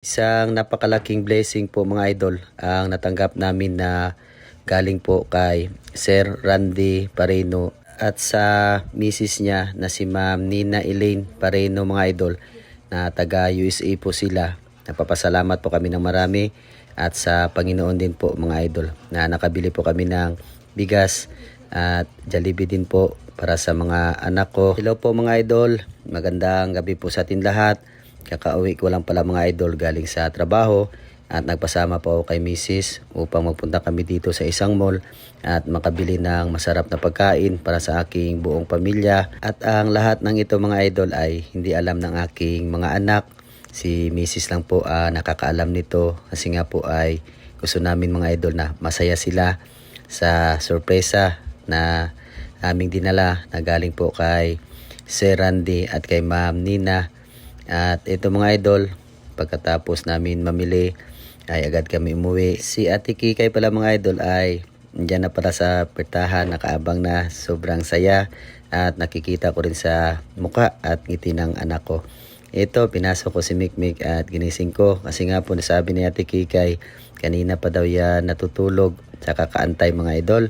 Isang napakalaking blessing po mga idol ang natanggap namin na galing po kay Sir Randy Pareno at sa misis niya na si Ma'am Nina Elaine Pareno mga idol na taga USA po sila. Napapasalamat po kami ng marami at sa Panginoon din po mga idol na nakabili po kami ng bigas at Jollibee din po para sa mga anak ko. Hello po mga idol, magandang gabi po sa atin lahat. Kakauwi ko lang pala mga idol galing sa trabaho at nagpasama po ako kay Mrs. upang magpunta kami dito sa isang mall at makabili ng masarap na pagkain para sa aking buong pamilya. At ang lahat ng ito mga idol ay hindi alam ng aking mga anak. Si Mrs. lang po nakakaalam nito kasi nga po ay gusto namin mga idol na masaya sila sa sorpresa na aming dinala na galing po kay Sir Randy at kay Ma'am Nina. At ito mga idol, pagkatapos namin mamili ay agad kami umuwi. Si Ate Kikay pala mga idol ay dyan na pala sa pertahan, nakaabang na, sobrang saya at nakikita ko rin sa muka at ngiti ng anak ko. Ito, pinasok ko si Mikmik at ginising ko kasi nga po nasabi ni Ate Kikay kanina pa daw yan natutulog sa kakaantay mga idol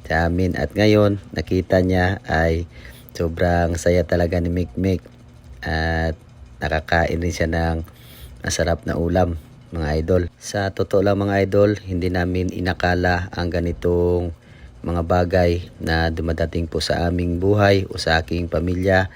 sa amin. At ngayon nakita niya ay sobrang saya talaga ni Mikmik at nakakain rin siya ng masarap na ulam mga idol. Sa totoo lang mga idol, hindi namin inakala ang ganitong mga bagay na dumadating po sa aming buhay o sa aking pamilya.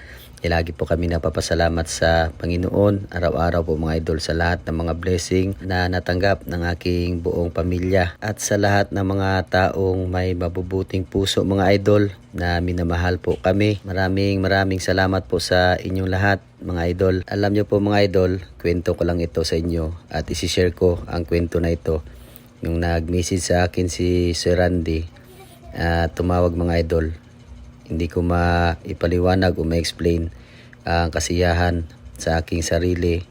Lagi po kami napapasalamat sa Panginoon araw-araw po mga idol sa lahat ng mga blessing na natanggap ng aking buong pamilya at sa lahat ng mga taong may mabubuting puso mga idol na minamahal po kami. Maraming salamat po sa inyong lahat mga idol. Alam nyo po mga idol, kwento ko lang ito sa inyo at isishare ko ang kwento na ito. Yung nag-message sa akin si Sir Randy tumawag mga idol. Hindi ko maipaliwanag o ma-explain ang kasiyahan sa aking sarili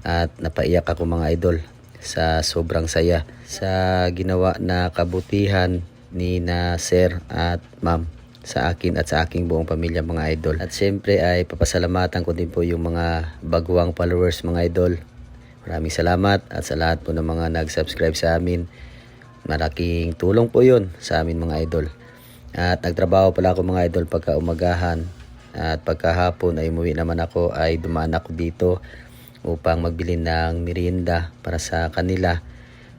at napaiyak ako mga idol sa sobrang saya sa ginawa na kabutihan ni na Sir at Ma'am sa akin at sa aking buong pamilya mga idol. At syempre ay papasalamatan ko din po yung mga baguang followers mga idol. Maraming salamat at sa lahat po ng mga nag-subscribe sa amin. Malaking tulong po yun sa amin mga idol. At nagtrabaho pala ako mga idol pagka umagahan at pagkahapon ay umuwi naman ako ay dumaan ako dito upang magbili ng merienda para sa kanila.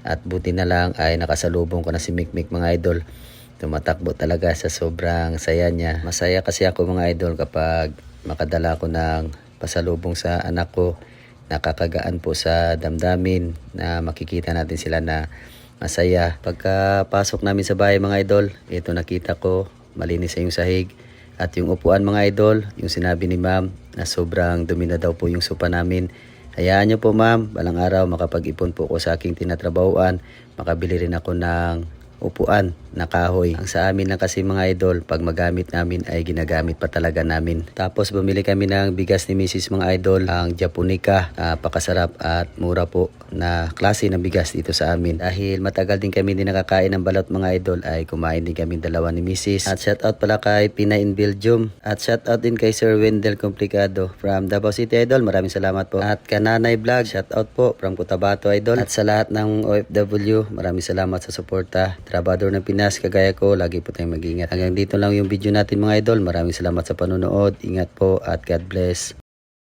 At buti na lang ay nakasalubong ko na si Mikmik mga idol. Tumatakbo talaga sa sobrang saya niya. Masaya kasi ako mga idol kapag makadala ko ng pasalubong sa anak ko. Nakakagaan po sa damdamin na makikita natin sila na masaya. Pagkapasok namin sa bahay mga idol, ito nakita ko malinis na yung sahig at yung upuan mga idol, yung sinabi ni ma'am na sobrang dumi na daw po yung sopa namin. Hayaan nyo po ma'am, balang araw makapag-ipon po ko sa aking tinatrabahuan, makabili rin ako ng upuan na kahoy. Ang sa amin lang kasi mga idol, pag magamit namin ay ginagamit pa talaga namin. Tapos bumili kami ng bigas ni Mrs. mga idol, ang Japonica, pakasarap at mura po na klase ng bigas dito sa amin. Dahil matagal din kami din nakakain ng balot mga idol ay kumain din kami dalawa ni Mrs. At shout out pala kay Pina in Belgium at shout out din kay Sir Wendell Complicado from Davao City idol. Maraming salamat po. At Kananay Vlog, shout out po from Cotabato idol. At sa lahat ng OFW, maraming salamat sa suporta. Trabador ng Pinas, kagaya ko, lagi po tayong mag-ingat. Hanggang dito lang yung video natin mga idol. Maraming salamat sa panonood. Ingat po at God bless.